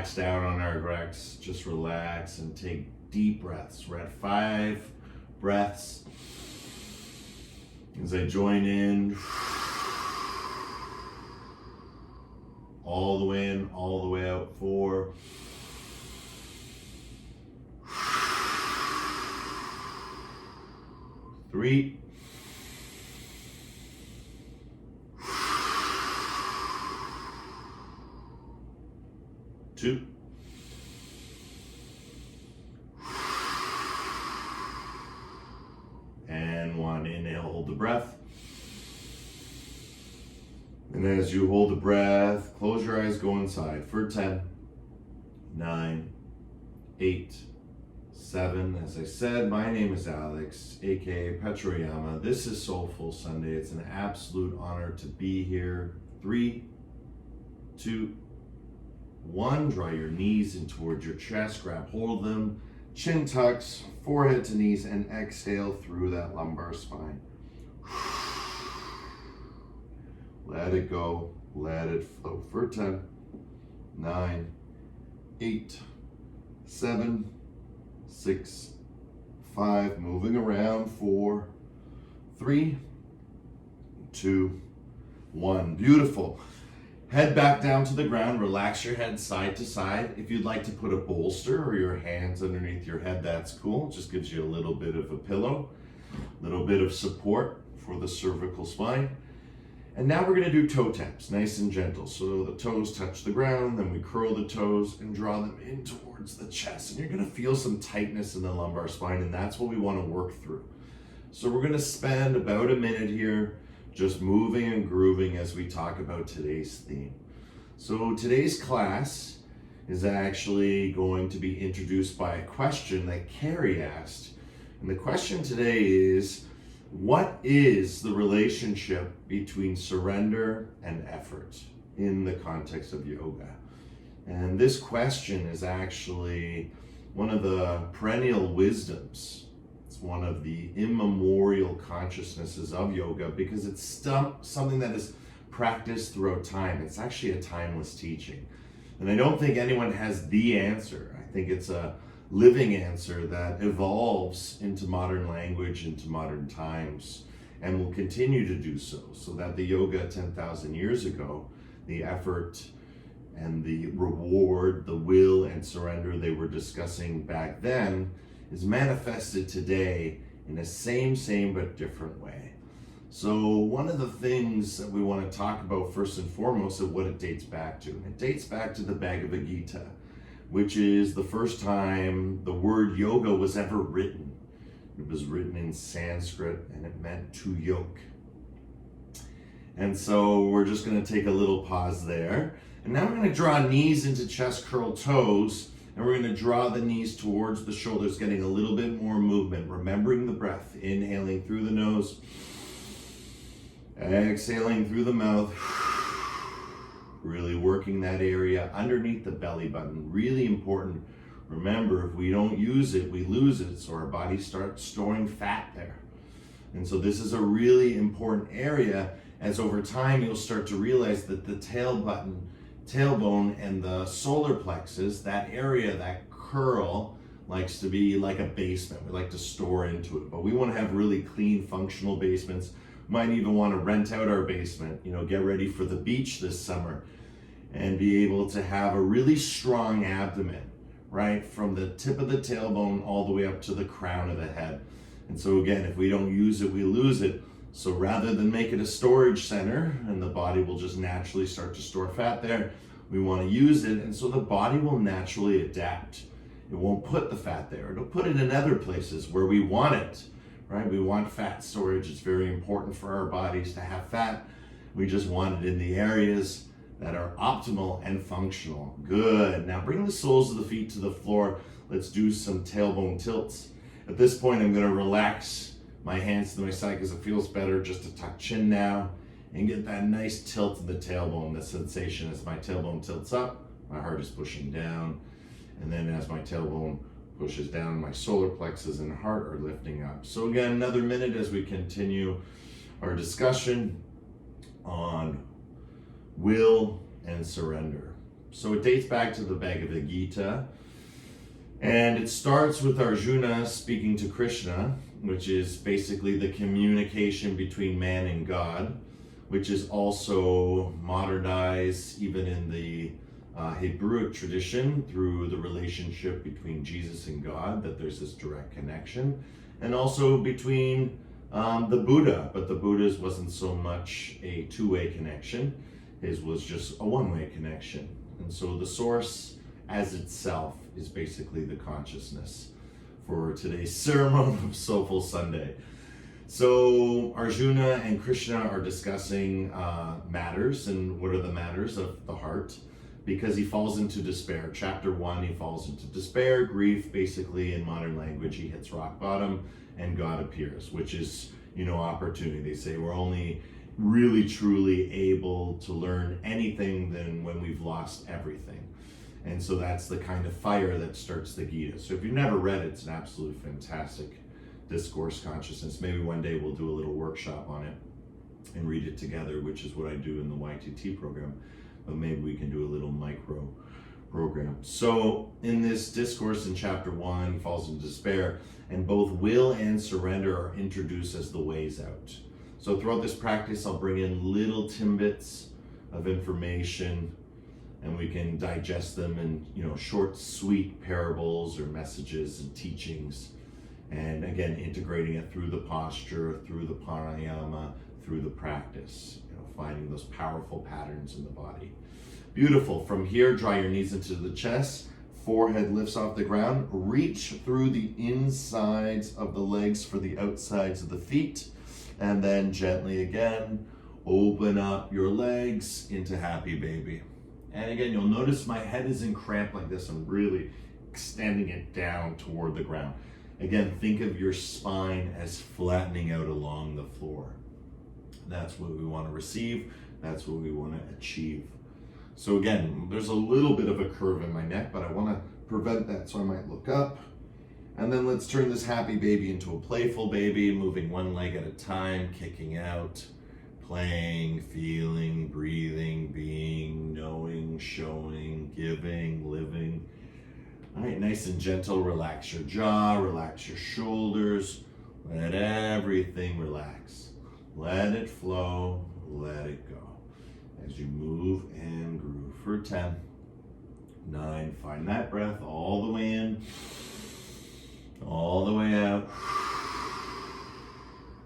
Down on our Grex, just relax and take deep breaths. We're at 5 breaths. As I join in, all the way in, all the way out. 4, 3, 2, and 1. Inhale, hold the breath. And as you hold the breath, close your eyes, go inside for 10, 9, 8, 7. As I said, my name is Alex, aka Petroyama. This is Soulful Sunday. It's an absolute honor to be here. 3, 2, 1, draw your knees in towards your chest, grab hold of them, chin tucks, forehead to knees, and exhale through that lumbar spine. Let it go, let it flow for 10, 9, 8, 7, 6, 5, moving around, 4, 3, 2, 1. Beautiful. Head back down to the ground, relax your head side to side. If you'd like to put a bolster or your hands underneath your head, that's cool. It just gives you a little bit of a pillow, a little bit of support for the cervical spine. And now we're gonna do toe taps, nice and gentle. So the toes touch the ground, then we curl the toes and draw them in towards the chest. And you're gonna feel some tightness in the lumbar spine, and that's what we wanna work through. So we're gonna spend about a minute here just moving and grooving as we talk about today's theme. So today's class is actually going to be introduced by a question that Carrie asked. And the question today is, what is the relationship between surrender and effort in the context of yoga? And this question is actually one of the perennial wisdoms. It's one of the immemorial consciousnesses of yoga because it's something that is practiced throughout time. It's actually a timeless teaching. And I don't think anyone has the answer. I think it's a living answer that evolves into modern language, into modern times, and will continue to do so. So that the yoga 10,000 years ago, the effort and the reward, the will and surrender they were discussing back then is manifested today in a same but different way. So one of the things that we want to talk about first and foremost is what it dates back to. It dates back to the Bhagavad Gita, which is the first time the word yoga was ever written. It was written in Sanskrit and it meant to yoke. And so we're just going to take a little pause there. And now we're going to draw knees into chest, curl toes, and we're going to draw the knees towards the shoulders, getting a little bit more movement, remembering the breath, inhaling through the nose, exhaling through the mouth, really working that area underneath the belly button. Really important. Remember, if we don't use it, we lose it, so our body starts storing fat there. And so this is a really important area, as over time you'll start to realize that the tailbone and the solar plexus, that area, that curl, likes to be like a basement. We like to store into it, but we want to have really clean, functional basements. Might even want to rent out our basement, get ready for the beach this summer and be able to have a really strong abdomen, right? From the tip of the tailbone all the way up to the crown of the head. And so again, if we don't use it, we lose it. So rather than make it a storage center and the body will just naturally start to store fat there, we want to use it. And so the body will naturally adapt. It won't put the fat there. It'll put it in other places where we want it, right? We want fat storage. It's very important for our bodies to have fat. We just want it in the areas that are optimal and functional. Good. Now bring the soles of the feet to the floor. Let's do some tailbone tilts. At this point, I'm going to relax my hands to my side because it feels better just to tuck chin now and get that nice tilt in the tailbone. The sensation as my tailbone tilts up, my heart is pushing down. And then as my tailbone pushes down, my solar plexus and heart are lifting up. So again, another minute as we continue our discussion on will and surrender. So it dates back to the Bhagavad Gita, and it starts with Arjuna speaking to Krishna, which is basically the communication between man and God, which is also modernized even in the Hebrewic tradition through the relationship between Jesus and God, that there's this direct connection, and also between the Buddha, but the Buddha's wasn't so much a two-way connection. His was just a one-way connection. And so the source as itself is basically the consciousness for today's ceremony of Soulful Sunday. So Arjuna and Krishna are discussing matters, and what are the matters of the heart? Because he falls into despair. Chapter 1, he falls into despair, grief. Basically, in modern language, he hits rock bottom and God appears, which is, opportunity. They say we're only really truly able to learn anything than when we've lost everything. And so that's the kind of fire that starts the Gita. So if you've never read it, it's an absolutely fantastic discourse consciousness. Maybe one day we'll do a little workshop on it and read it together, which is what I do in the YTT program. But maybe we can do a little micro program. So in this discourse in chapter 1, he falls into despair, and both will and surrender are introduced as the ways out. So throughout this practice, I'll bring in little tidbits of information, and we can digest them in short, sweet parables or messages and teachings. And again, integrating it through the posture, through the pranayama, through the practice, finding those powerful patterns in the body. Beautiful. From here, draw your knees into the chest, forehead lifts off the ground, reach through the insides of the legs for the outsides of the feet, and then gently again, open up your legs into happy baby. And again, you'll notice my head isn't cramped like this. I'm really extending it down toward the ground. Again, think of your spine as flattening out along the floor. That's what we want to receive. That's what we want to achieve. So again, there's a little bit of a curve in my neck, but I want to prevent that, so I might look up. And then let's turn this happy baby into a playful baby, moving one leg at a time, kicking out, playing, feeling, breathing, being, knowing, showing, giving, living. All right, nice and gentle. Relax your jaw, relax your shoulders. Let everything relax. Let it flow, let it go. As you move and groove for 10, 9, find that breath all the way in, all the way out.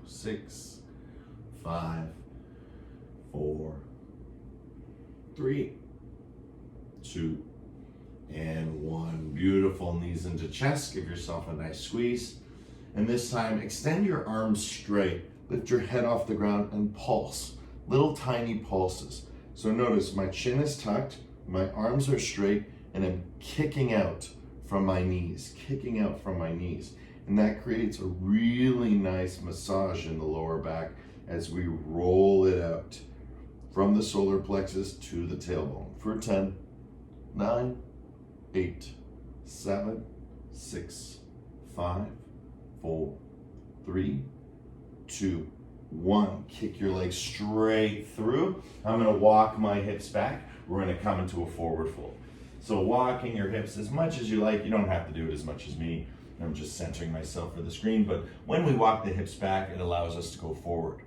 6, 5, 4, 3, 2, and 1. Beautiful. Knees into chest. Give yourself a nice squeeze. And this time, extend your arms straight. Lift your head off the ground and pulse. Little tiny pulses. So notice my chin is tucked, my arms are straight, and I'm kicking out from my knees, And that creates a really nice massage in the lower back as we roll it out from the solar plexus to the tailbone for 10, 9, 8, 7, 6, 5, 4, 3, 2, 1. Kick your legs straight through. I'm going to walk my hips back. We're going to come into a forward fold. So walking your hips as much as you like. You don't have to do it as much as me. I'm just centering myself for the screen. But when we walk the hips back, it allows us to go forward.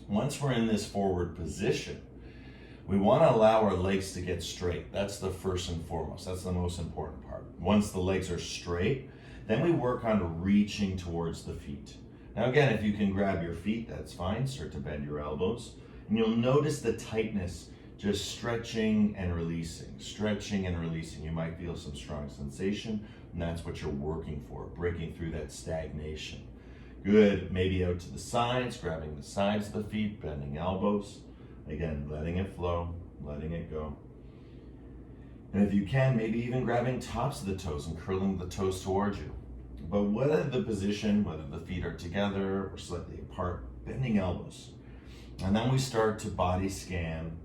Once we're in this forward position, we want to allow our legs to get straight. That's the first and foremost. That's the most important part. Once the legs are straight, then we work on reaching towards the feet. Now again, if you can grab your feet, that's fine. Start to bend your elbows. And you'll notice the tightness, just stretching and releasing, stretching and releasing. You might feel some strong sensation, and that's what you're working for, breaking through that stagnation. Good. Maybe out to the sides, grabbing the sides of the feet, bending elbows. Again, letting it flow, letting it go. And if you can, maybe even grabbing tops of the toes and curling the toes towards you. But whether the position, whether the feet are together or slightly apart, bending elbows. And then we start to body scan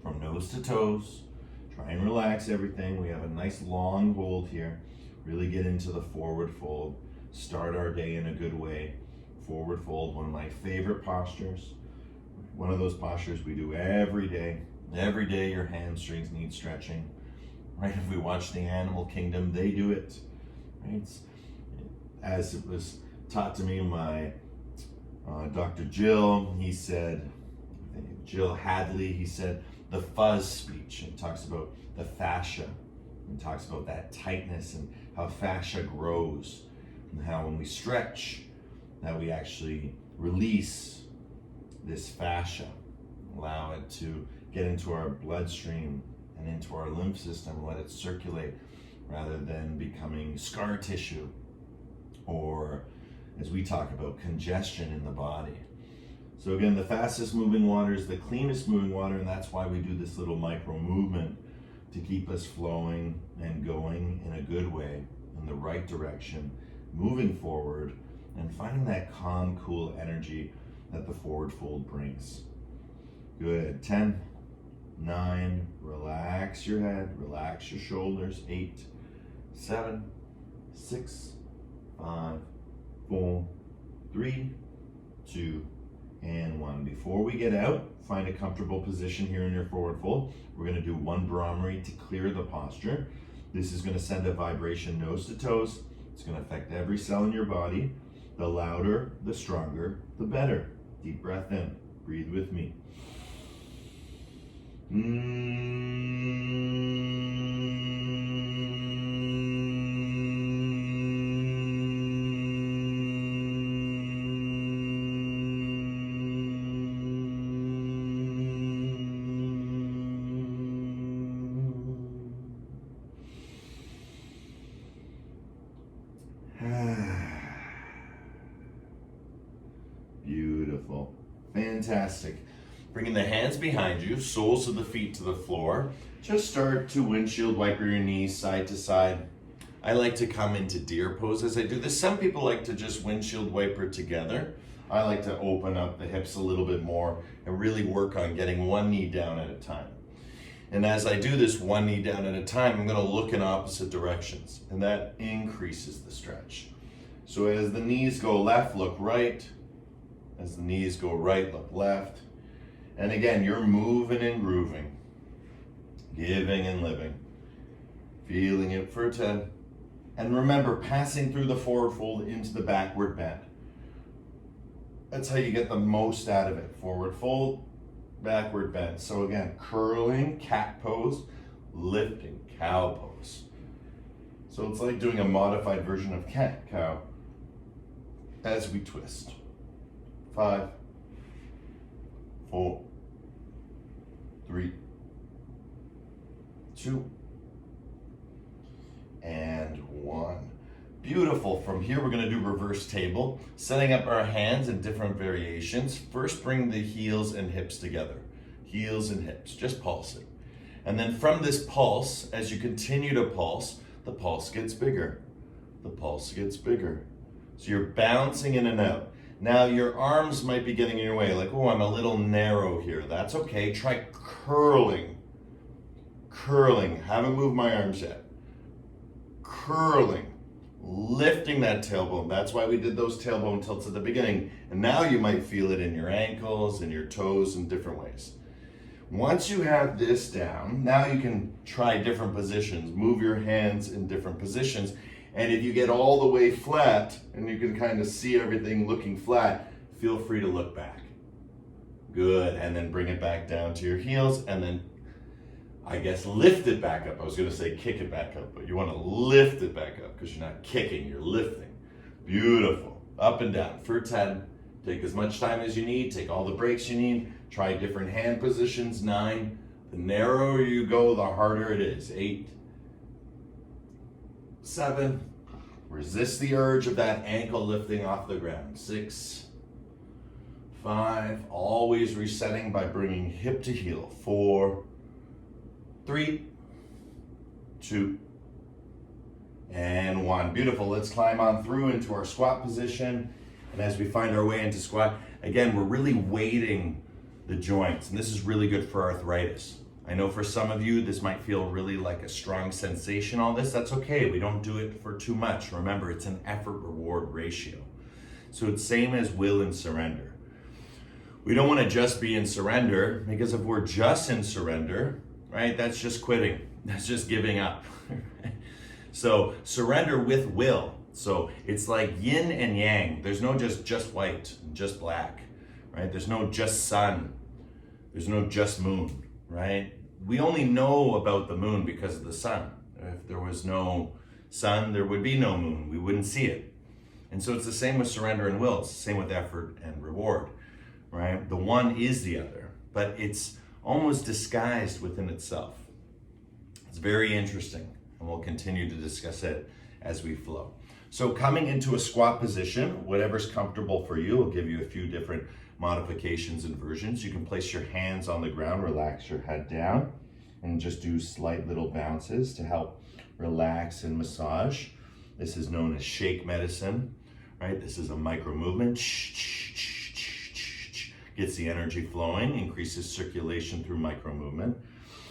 from nose to toes. Try and relax everything. We have a nice long hold here. Really get into the forward fold. Start our day in a good way. Forward fold, one of my favorite postures. One of those postures we do every day. Every day your hamstrings need stretching, right? If we watch the animal kingdom, they do it, right? As it was taught to me, my Dr. Jill, he said, I think Jill Hadley, he said, the fuzz speech, and talks about the fascia, and talks about that tightness and how fascia grows, and how when we stretch, that we actually release this fascia, allow it to get into our bloodstream and into our lymph system, let it circulate, rather than becoming scar tissue, or as we talk about, congestion in the body. So again, the fastest moving water is the cleanest moving water, and that's why we do this little micro movement to keep us flowing and going in a good way, in the right direction, moving forward, and finding that calm, cool energy that the forward fold brings. Good. 10, 9, relax your head, relax your shoulders. 8, 7, 6, 5, 4, 3, 2, and 1. Before we get out, find a comfortable position here in your forward fold. We're going to do 1 Brahmari to clear the posture. This is going to send a vibration nose to toes. It's going to affect every cell in your body. The louder, the stronger, the better. Deep breath in. Breathe with me. Beautiful. Fantastic. Bringing the hands behind you, soles of the feet to the floor. Just start to windshield wiper your knees side to side. I like to come into deer pose as I do this. Some people like to just windshield wiper together. I like to open up the hips a little bit more and really work on getting one knee down at a time. And as I do this one knee down at a time, I'm going to look in opposite directions, and that increases the stretch. So as the knees go left, look right. As the knees go right, look left. And again, you're moving and grooving, giving and living, feeling it for 10. And remember, passing through the forward fold into the backward bend. That's how you get the most out of it. Forward fold, backward bend. So again, curling, cat pose, lifting, cow pose. So it's like doing a modified version of cat, cow, as we twist. 5, 4, 3, 2, and 1. Beautiful. From here, we're going to do reverse table, setting up our hands in different variations. First, bring the heels and hips together. Heels and hips, just pulse it. And then from this pulse, as you continue to pulse, the pulse gets bigger. The pulse gets bigger. So you're bouncing in and out. Now your arms might be getting in your way, like, oh, I'm a little narrow here. That's okay. Try curling. Curling. Haven't moved my arms yet. Curling. Lifting that tailbone. That's why we did those tailbone tilts at the beginning. And now you might feel it in your ankles and your toes in different ways. Once you have this down, now you can try different positions. Move your hands in different positions. And if you get all the way flat and you can kind of see everything looking flat, feel free to look back. Good. And then bring it back down to your heels, and then I guess lift it back up. I was going to say kick it back up, but you want to lift it back up because you're not kicking, you're lifting. Beautiful. Up and down for 10. Take as much time as you need. Take all the breaks you need. Try different hand positions. 9. The narrower you go, the harder it is. 8. 7. Resist the urge of that ankle lifting off the ground. 6. 5. Always resetting by bringing hip to heel. 4. 3, 2, and 1. Beautiful. Let's climb on through into our squat position. And as we find our way into squat, again, we're really weighting the joints. And this is really good for arthritis. I know for some of you, this might feel really like a strong sensation, all this. That's okay. We don't do it for too much. Remember, it's an effort-reward ratio. So it's same as will and surrender. We don't want to just be in surrender, because if we're just in surrender, right, that's just quitting. That's just giving up. So surrender with will. So it's like yin and yang. There's no just white, just black, right? There's no just sun. There's no just moon, right? We only know about the moon because of the sun. If there was no sun, there would be no moon. We wouldn't see it. And so it's the same with surrender and will. It's the same with effort and reward, right? The one is the other, but it's almost disguised within itself. It's very interesting, and we'll continue to discuss it as we flow. So coming into a squat position, whatever's comfortable for you, I'll give you a few different modifications and versions. You can place your hands on the ground, relax your head down, and just do slight little bounces to help relax and massage. This is known as shake medicine, right? This is a micro movement. Gets the energy flowing, increases circulation through micro movement.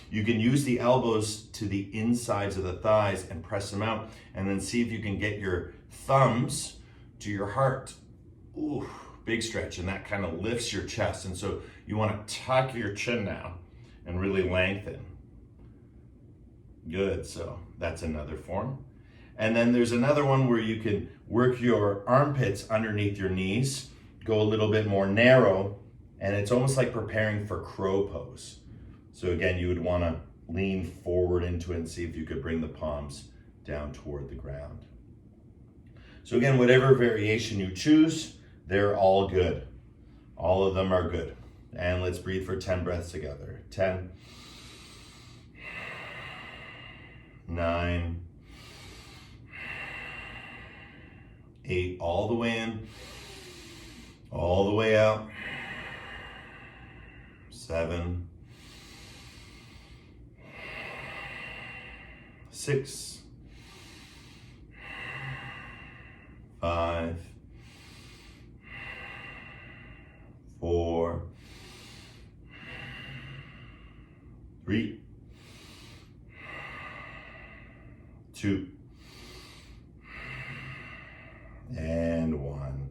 You can use the elbows to the insides of the thighs and press them out, and then see if you can get your thumbs to your heart. Ooh, big stretch, and that kind of lifts your chest. And so you want to tuck your chin down and really lengthen. Good, so that's another form. And then there's another one where you can work your armpits underneath your knees, go a little bit more narrow, and it's almost like preparing for crow pose. So again, you would want to lean forward into it and see if you could bring the palms down toward the ground. So again, whatever variation you choose, they're all good. All of them are good. And let's breathe for 10 breaths together. 10, 9, 8, all the way in, all the way out. 7, 6, 5, 4, 3, 2, and 1.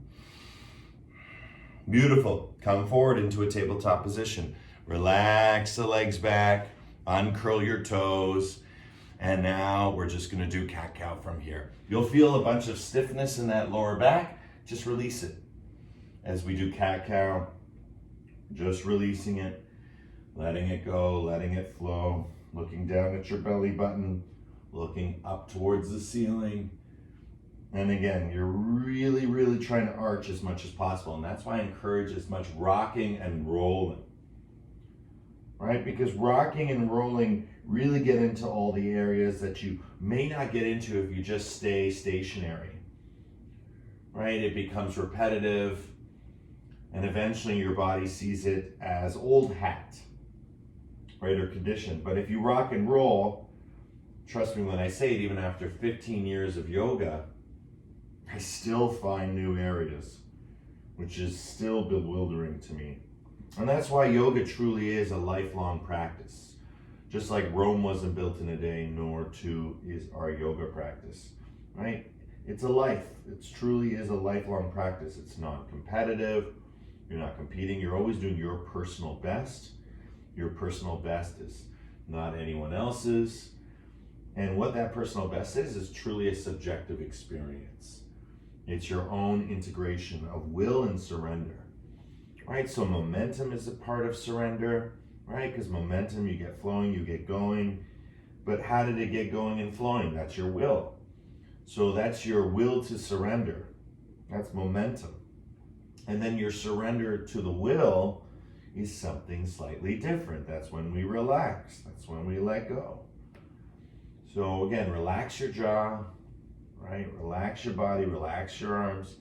Beautiful. Come forward into a tabletop position. Relax the legs back, uncurl your toes, and now we're just going to do cat-cow from here. You'll feel a bunch of stiffness in that lower back. Just release it. As we do cat-cow, just releasing it, letting it go, letting it flow, looking down at your belly button, looking up towards the ceiling. And again, you're really, really trying to arch as much as possible. And that's why I encourage as much rocking and rolling, right? Because rocking and rolling really get into all the areas that you may not get into if you just stay stationary, right? It becomes repetitive, and eventually your body sees it as old hat, right, or conditioned. But if you rock and roll, trust me when I say it, even after 15 years of yoga, I still find new areas, which is still bewildering to me. And that's why yoga truly is a lifelong practice. Just like Rome wasn't built in a day, nor too is our yoga practice, right? It's a life. It truly is a lifelong practice. It's not competitive. You're not competing. You're always doing your personal best. Your personal best is not anyone else's. And what that personal best is truly a subjective experience. It's your own integration of will and surrender, right? So momentum is a part of surrender, right? Because momentum, you get flowing, you get going. But how did it get going and flowing? That's your will. So that's your will to surrender. That's momentum. And then your surrender to the will is something slightly different. That's when we relax. That's when we let go. So again, relax your jaw, right? Relax your body, relax your arms.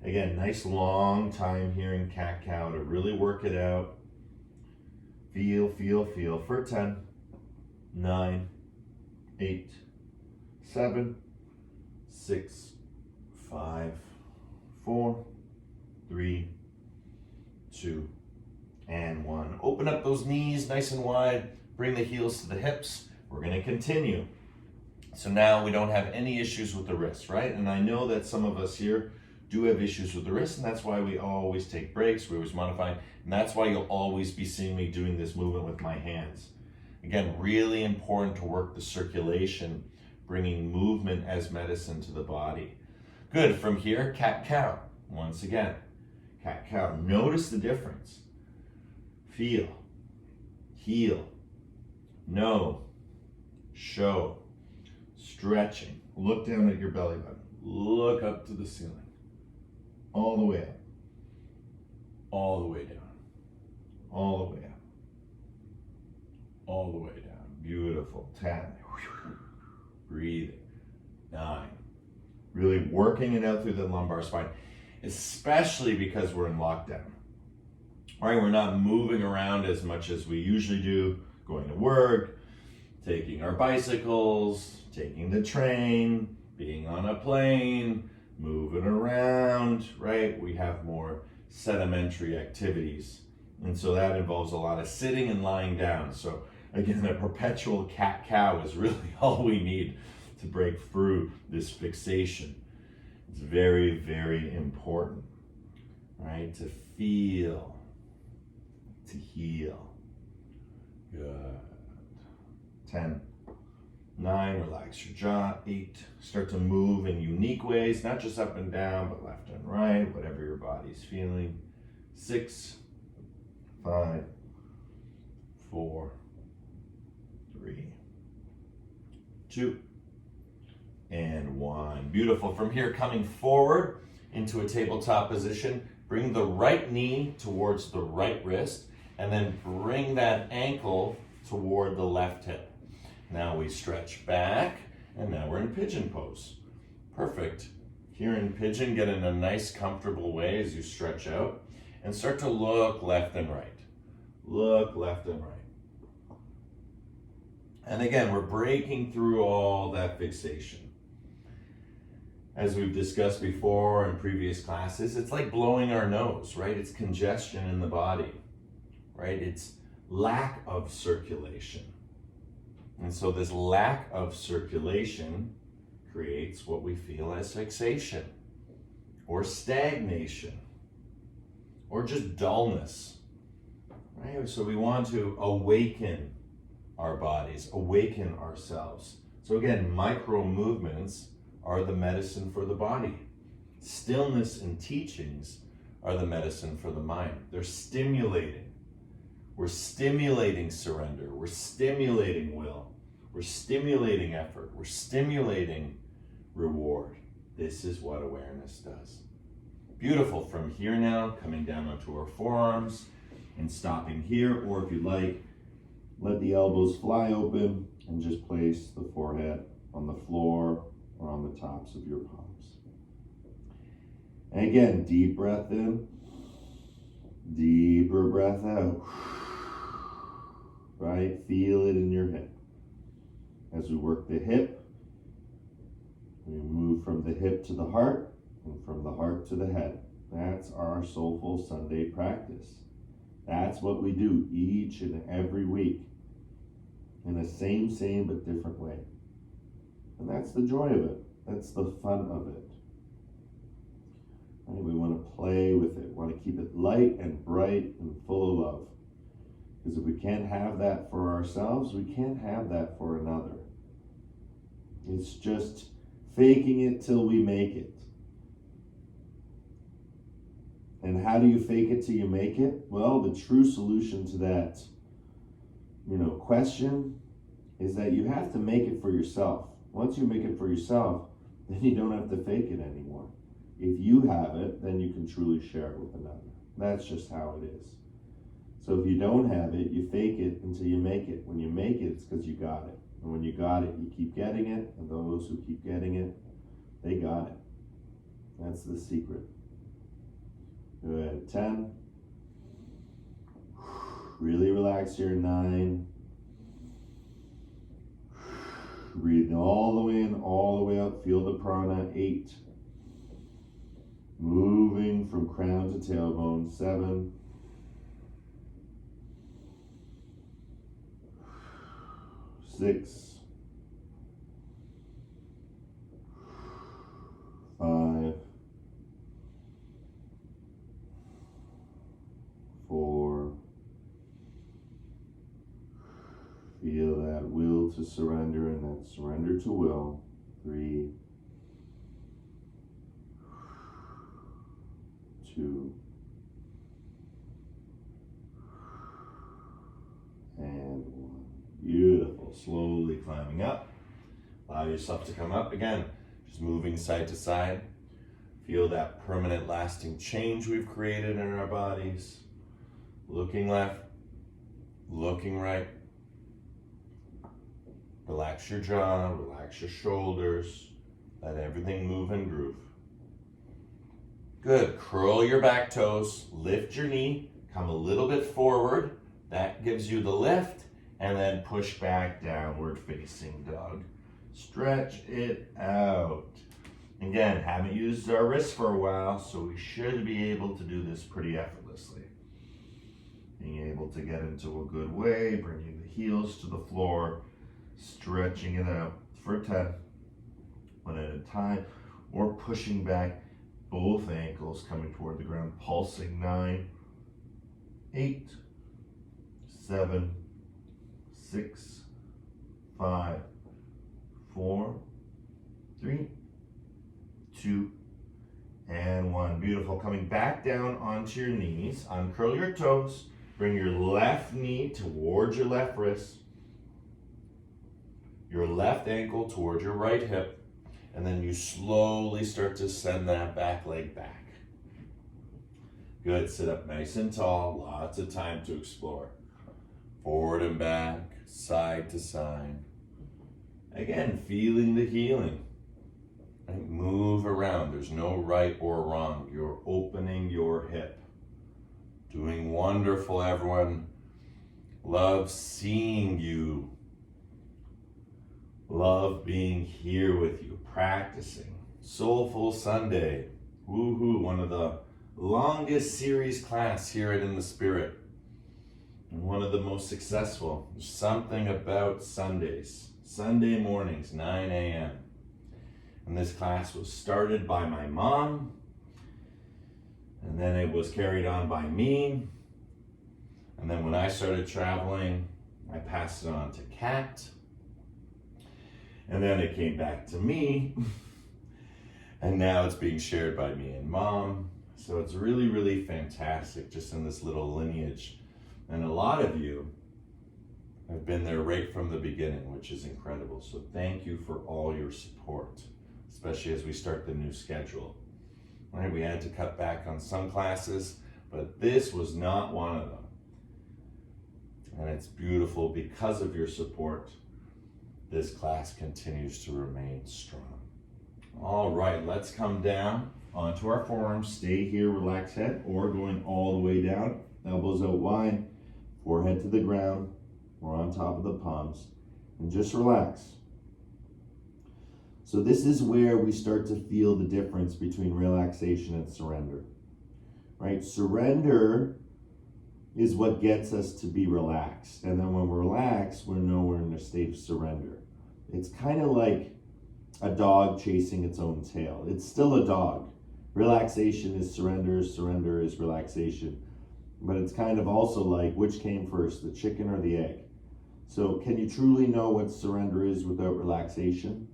Again, nice long time here in cat-cow to really work it out. Feel, feel, feel for 10, 9, 8, 7, 6, 5, 4, 3, 2, and 1. Open up those knees nice and wide. Bring the heels to the hips. We're going to continue. So now we don't have any issues with the wrists, right? And I know that some of us here do have issues with the wrist, and that's why we always take breaks, we always modify, and that's why you'll always be seeing me doing this movement with my hands. Again, really important to work the circulation, bringing movement as medicine to the body. Good. From here, cat-cow. Once again, cat-cow. Notice the difference. Feel, heel, know, show, stretching. Look down at your belly button. Look up to the ceiling. All the way up. All the way down. All the way up. All the way down. Beautiful. 10. Breathing. 9. Really working it out through the lumbar spine, especially because we're in lockdown. All right, we're not moving around as much as we usually do, going to work, taking our bicycles, taking the train, being on a plane, moving around, right? We have more sedimentary activities. And so that involves a lot of sitting and lying down. So again, a perpetual cat-cow is really all we need to break through this fixation. It's very, very important, right? To feel, to heal. Good. 10. 9, relax your jaw. 8, start to move in unique ways, not just up and down, but left and right, whatever your body's feeling. 6, 5, 4, 3, 2, and 1. Beautiful. From here, coming forward into a tabletop position, bring the right knee towards the right wrist, and then bring that ankle toward the left hip. Now we stretch back, and now we're in pigeon pose. Perfect. Here in pigeon, get in a nice, comfortable way as you stretch out, and start to look left and right. Look left and right. And again, we're breaking through all that fixation. As we've discussed before in previous classes, it's like blowing our nose, right? It's congestion in the body, right? It's lack of circulation. And so this lack of circulation creates what we feel as fixation or stagnation or just dullness, right? So we want to awaken our bodies, awaken ourselves. So again, micro movements are the medicine for the body. Stillness and teachings are the medicine for the mind. They're stimulating. We're stimulating surrender. We're stimulating will. We're stimulating effort. We're stimulating reward. This is what awareness does. Beautiful. From here now, coming down onto our forearms and stopping here, or if you like, let the elbows fly open and just place the forehead on the floor or on the tops of your palms. And again, deep breath in, deeper breath out. Right? Feel it in your hip. As we work the hip, we move from the hip to the heart and from the heart to the head. That's our Soulful Sunday practice. That's what we do each and every week in the same but different way. And that's the joy of it. That's the fun of it. And we want to play with it. We want to keep it light and bright and full of love. Because if we can't have that for ourselves, we can't have that for another. It's just faking it till we make it. And how do you fake it till you make it? Well, the true solution to that, question is that you have to make it for yourself. Once you make it for yourself, then you don't have to fake it anymore. If you have it, then you can truly share it with another. That's just how it is. So if you don't have it, you fake it until you make it. When you make it, it's because you got it. And when you got it, you keep getting it. And those who keep getting it, they got it. That's the secret. Good. 10. Really relax here. 9. Breathe all the way in, all the way out. Feel the prana. 8. Moving from crown to tailbone. 7. 6. 5. to surrender, and then surrender to will. 3, 2, and 1. Beautiful. Slowly climbing up. Allow yourself to come up again. Just moving side to side. Feel that permanent lasting change we've created in our bodies. Looking left, looking right. Relax your jaw, relax your shoulders. Let everything move and groove. Good. Curl your back toes, lift your knee, come a little bit forward. That gives you the lift, and then push back, downward facing dog. Stretch it out. Again, haven't used our wrists for a while, so we should be able to do this pretty effortlessly. Being able to get into a good way, bringing the heels to the floor, stretching it out for 10, one at a time, or pushing back both ankles coming toward the ground, pulsing. 9, 8, 7, 6, 5, 4, 3, 2, and 1. Beautiful. Coming back down onto your knees, uncurl your toes, bring your left knee towards your left wrist, your left ankle towards your right hip, and then you slowly start to send that back leg back. Good. Sit up nice and tall. Lots of time to explore. Forward and back, side to side. Again, feeling the healing. Right? Move around. There's no right or wrong. You're opening your hip. Doing wonderful, everyone. Love seeing you. Love being here with you, practicing. Soulful Sunday. Woohoo, one of the longest series class here at In the Spirit. And one of the most successful. There's something about Sundays. Sunday mornings, 9 a.m. And this class was started by my mom. And then it was carried on by me. And then when I started traveling, I passed it on to Kat. And then it came back to me. And now it's being shared by me and Mom. So it's really, really fantastic just in this little lineage. And a lot of you have been there right from the beginning, which is incredible. So thank you for all your support, especially as we start the new schedule. Right, we had to cut back on some classes, but this was not one of them. And it's beautiful because of your support. This class continues to remain strong. All right, let's come down onto our forearms. Stay here, relax head, or going all the way down. Elbows out wide, forehead to the ground, or on top of the palms. And just relax. So this is where we start to feel the difference between relaxation and surrender. Right? Surrender is what gets us to be relaxed. And then when we're relaxed, we know we're in a state of surrender. It's kind of like a dog chasing its own tail. It's still a dog. Relaxation is surrender, surrender is relaxation. But it's kind of also like, which came first, the chicken or the egg? So can you truly know what surrender is without relaxation?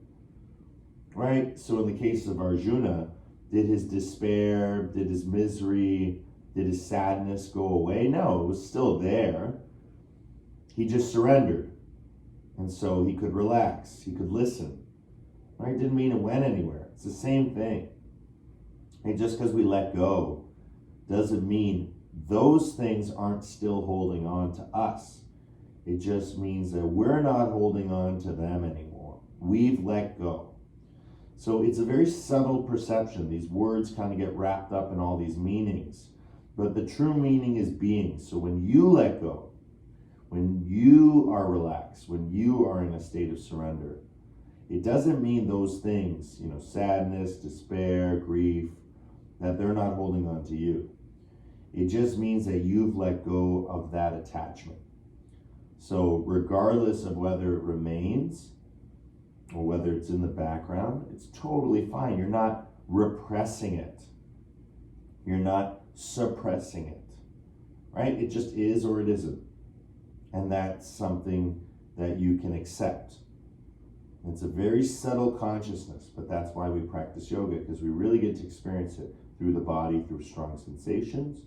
Right? So in the case of Arjuna, did his despair, did his misery, did his sadness go away? No, it was still there. He just surrendered. And so he could relax, he could listen. Right? Didn't mean it went anywhere. It's the same thing. And just because we let go doesn't mean those things aren't still holding on to us. It just means that we're not holding on to them anymore. We've let go. So it's a very subtle perception. These words kind of get wrapped up in all these meanings. But the true meaning is being. So when you let go, when you are relaxed, when you are in a state of surrender, it doesn't mean those things, sadness, despair, grief, that they're not holding on to you. It just means that you've let go of that attachment. So regardless of whether it remains or whether it's in the background, it's totally fine. You're not repressing it. You're not suppressing it, right? It just is or it isn't. And that's something that you can accept. It's a very subtle consciousness, but that's why we practice yoga, because we really get to experience it through the body, through strong sensations,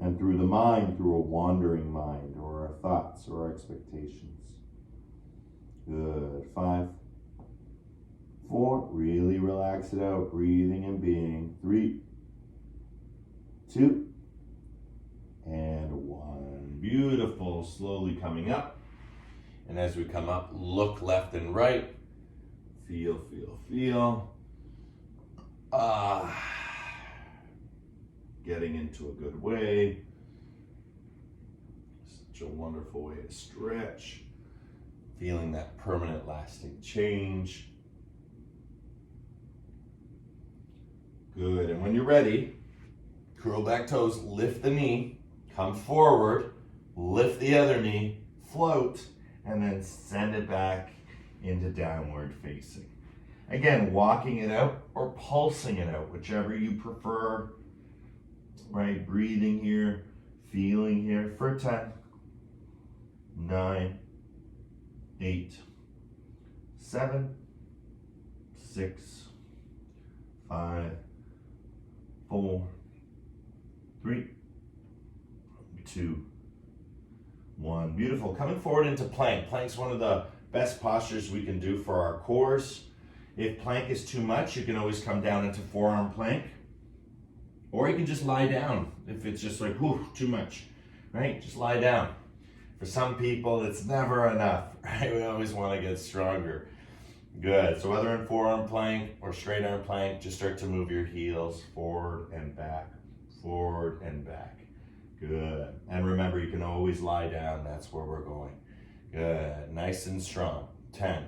and through the mind, through a wandering mind, or our thoughts, or our expectations. Good. 5, 4, really relax it out, breathing and being. 3, 2, and 1. Beautiful. Slowly coming up. And as we come up, look left and right. Feel, feel, feel. Getting into a good way. Such a wonderful way to stretch. Feeling that permanent, lasting change. Good. And when you're ready, curl back toes, lift the knee, come forward, lift the other knee, float, and then send it back into downward facing. Again, walking it out or pulsing it out, whichever you prefer. Right, breathing here, feeling here for 10, 9, 8, 7, 6, 5, 4, 3, 2, 1. Beautiful. Coming forward into plank. Plank's one of the best postures we can do for our cores. If plank is too much, you can always come down into forearm plank. Or you can just lie down if it's just like, whew, too much, right? Just lie down. For some people, it's never enough, right? We always want to get stronger. Good. So whether in forearm plank or straight arm plank, just start to move your heels forward and back, forward and back. Good. And remember, you can always lie down. That's where we're going. Good. Nice and strong. 10.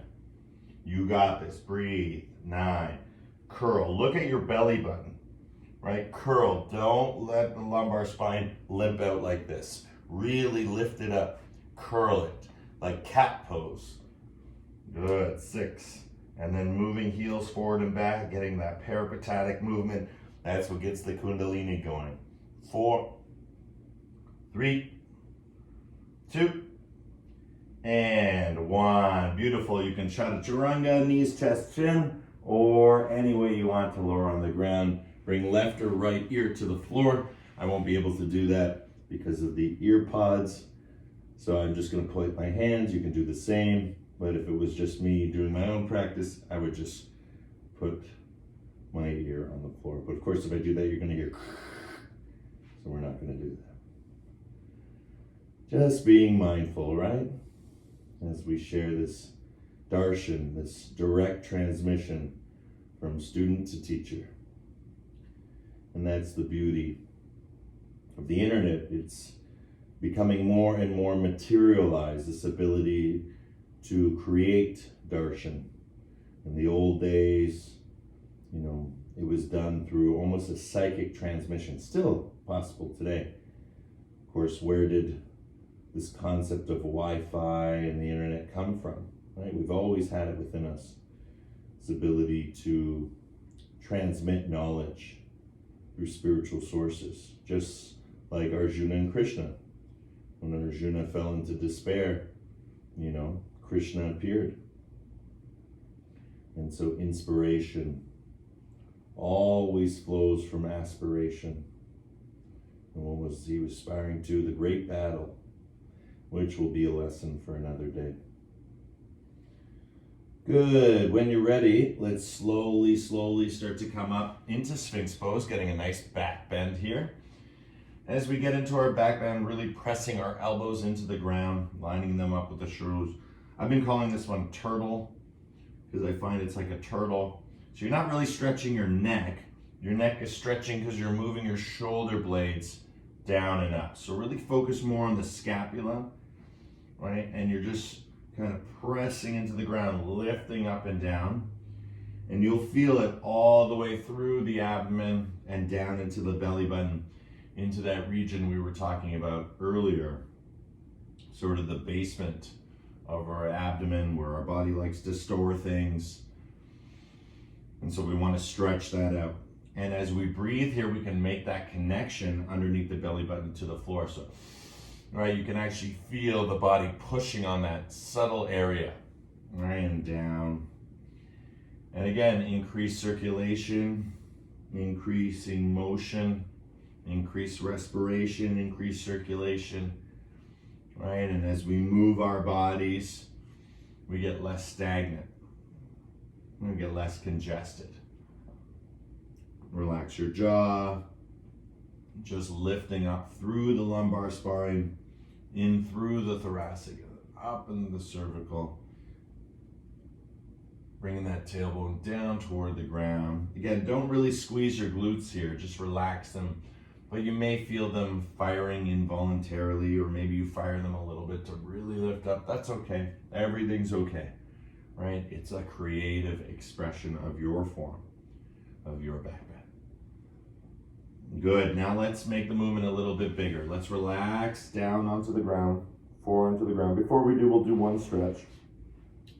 You got this. Breathe. 9. Curl. Look at your belly button. Right? Curl. Don't let the lumbar spine limp out like this. Really lift it up. Curl it. Like cat pose. Good. 6. And then moving heels forward and back, getting that peripatetic movement. That's what gets the kundalini going. 4, 3, 2, and 1. Beautiful. You can chaturanga, knees, chest, chin, or any way you want to lower on the ground. Bring left or right ear to the floor. I won't be able to do that because of the ear pods. So I'm just going to point my hands. You can do the same. But if it was just me doing my own practice, I would just put my ear on the floor. But of course, if I do that, you're going to hear. So we're not going to do that. Just being mindful, right? As we share this darshan, this direct transmission from student to teacher. And that's the beauty of the internet. It's becoming more and more materialized, this ability to create darshan. In the old days, it was done through almost a psychic transmission, still possible today. Of course, where did this concept of Wi-Fi and the internet come from? Right? We've always had it within us, this ability to transmit knowledge through spiritual sources, just like Arjuna and Krishna. When Arjuna fell into despair, Krishna appeared. And so inspiration always flows from aspiration. And what was he aspiring to? The great battle, which will be a lesson for another day. Good. When you're ready, let's slowly start to come up into Sphinx pose, getting a nice back bend here. As we get into our back bend, really pressing our elbows into the ground, lining them up with the shrews. I've been calling this one turtle because I find it's like a turtle. So you're not really stretching your neck. Your neck is stretching because you're moving your shoulder blades down and up. So really focus more on the scapula, right? And you're just kind of pressing into the ground, lifting up and down. And you'll feel it all the way through the abdomen and down into the belly button, into that region we were talking about earlier, sort of the basement of our abdomen where our body likes to store things. And so we want to stretch that out. And as we breathe here, we can make that connection underneath the belly button to the floor. So right? You can actually feel the body pushing on that subtle area, right, and down. And again, increase circulation, increasing motion, increase respiration, increase circulation, right? And as we move our bodies, we get less stagnant. We get less congested. Relax your jaw, just lifting up through the lumbar spine, in through the thoracic, up into the cervical. Bringing that tailbone down toward the ground. Again, don't really squeeze your glutes here, just relax them. But you may feel them firing involuntarily, or maybe you fire them a little bit to really lift up. That's okay. Everything's okay, right? It's a creative expression of your form, of your back bend. Good. Now let's make the movement a little bit bigger. Let's relax down onto the ground, forearm to the ground. Before we do, we'll do one stretch.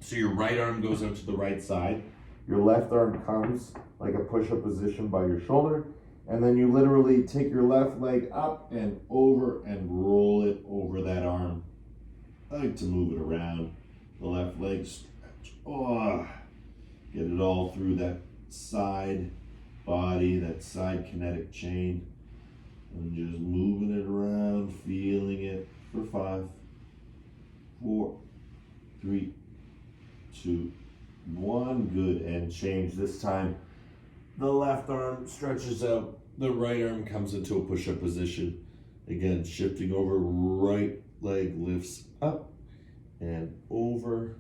So your right arm goes out to the right side. Your left arm comes like a push-up position by your shoulder. And then you literally take your left leg up and over and roll it over that arm. I like to move it around. The left leg stretch. Oh, get it all through that side body, that side kinetic chain. And just moving it around, feeling it for 5, 4, 3, 2, 1. Good. And change this time. The left arm stretches out. The right arm comes into a push-up position. Again, shifting over, right leg lifts up and over.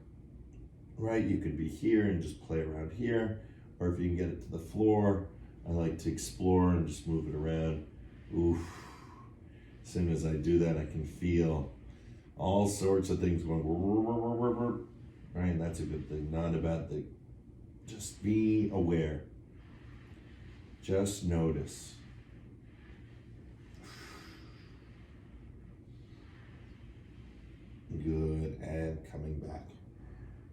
Right, you could be here and just play around here. Or if you can get it to the floor, I like to explore and just move it around. Oof. As soon as I do that, I can feel all sorts of things going. Right, that's a good thing, not a bad thing. Just be aware. Just notice. Good, and coming back.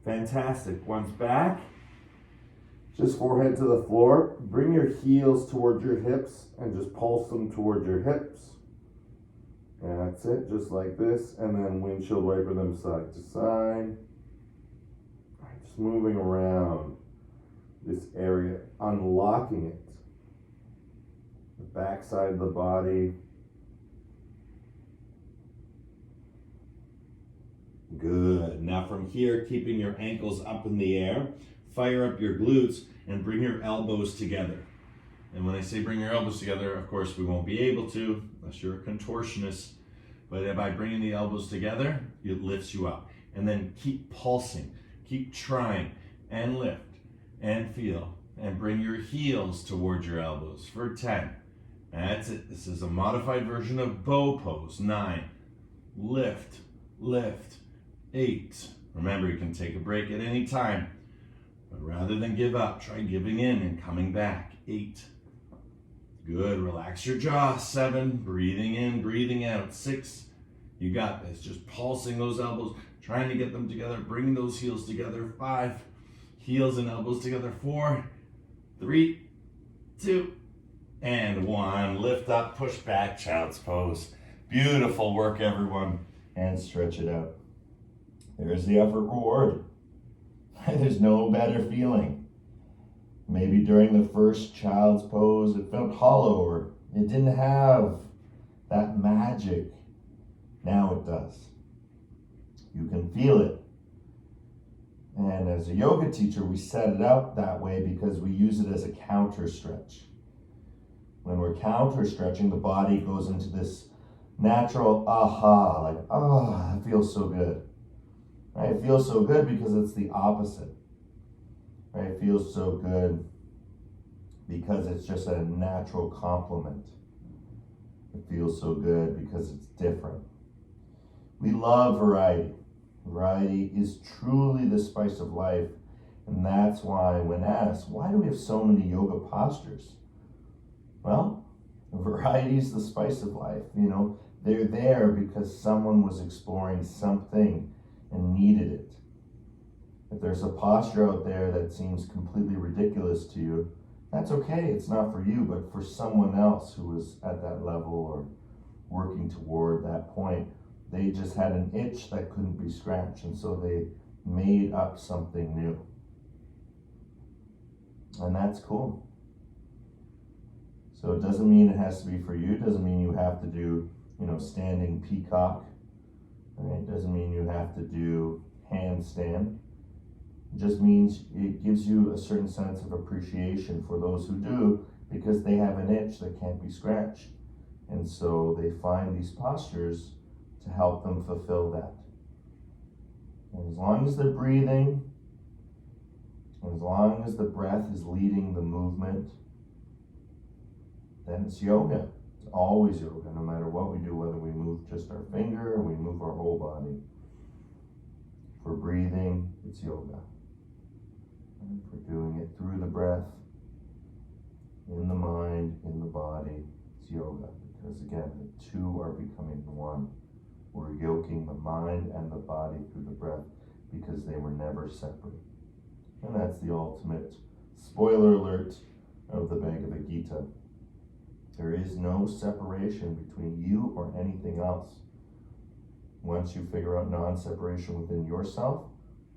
Fantastic. Once back, just forehead to the floor. Bring your heels towards your hips and just pulse them towards your hips. And that's it, just like this. And then windshield wiper them side to side. Just moving around this area, unlocking it. The back side of the body. Good. Now from here, keeping your ankles up in the air, fire up your glutes and bring your elbows together. And when I say bring your elbows together, of course we won't be able to unless you're a contortionist. But by bringing the elbows together, it lifts you up. And then keep pulsing, keep trying, and lift and feel. And bring your heels towards your elbows for 10. That's it. This is a modified version of bow pose. 9. Lift, lift. 8. Remember, you can take a break at any time. But rather than give up, try giving in and coming back. 8. Good. Relax your jaw. 7. Breathing in, breathing out. 6. You got this. Just pulsing those elbows, trying to get them together, bringing those heels together. 5. Heels and elbows together. 4, 3, 2, and 1. Lift up, push back, child's pose. Beautiful work, everyone. And stretch it out. There's the effort reward. There's no better feeling. Maybe during the first child's pose, it felt hollow or it didn't have that magic. Now it does. You can feel it. And as a yoga teacher, we set it up that way because we use it as a counter stretch. When we're counter stretching, the body goes into this natural aha, like, oh, that feels so good. Right? It feels so good because it's the opposite. Right? It feels so good because it's just a natural complement. It feels so good because it's different. We love variety. Variety is truly the spice of life. And that's why when asked, why do we have so many yoga postures? Well, variety is the spice of life. You know, they're there because someone was exploring something and needed it. If there's a posture out there that seems completely ridiculous to you, that's okay. It's not for you, but for someone else who is at that level or working toward that point, they just had an itch that couldn't be scratched, and so they made up something new. And that's cool. So it doesn't mean it has to be for you. It doesn't mean you have to do, standing peacock. Right? It doesn't mean you have to do handstand. It just means it gives you a certain sense of appreciation for those who do, because they have an itch that can't be scratched. And so they find these postures to help them fulfill that. And as long as they're breathing, and as long as the breath is leading the movement, then it's yoga. It's always yoga, no matter what we do, whether we move just our finger or we move our whole body. For breathing, it's yoga. And for doing it through the breath, in the mind, in the body, it's yoga. Because again, the two are becoming one. We're yoking the mind and the body through the breath because they were never separate. And that's the ultimate spoiler alert of the Bhagavad Gita. There is no separation between you or anything else. Once you figure out non-separation within yourself,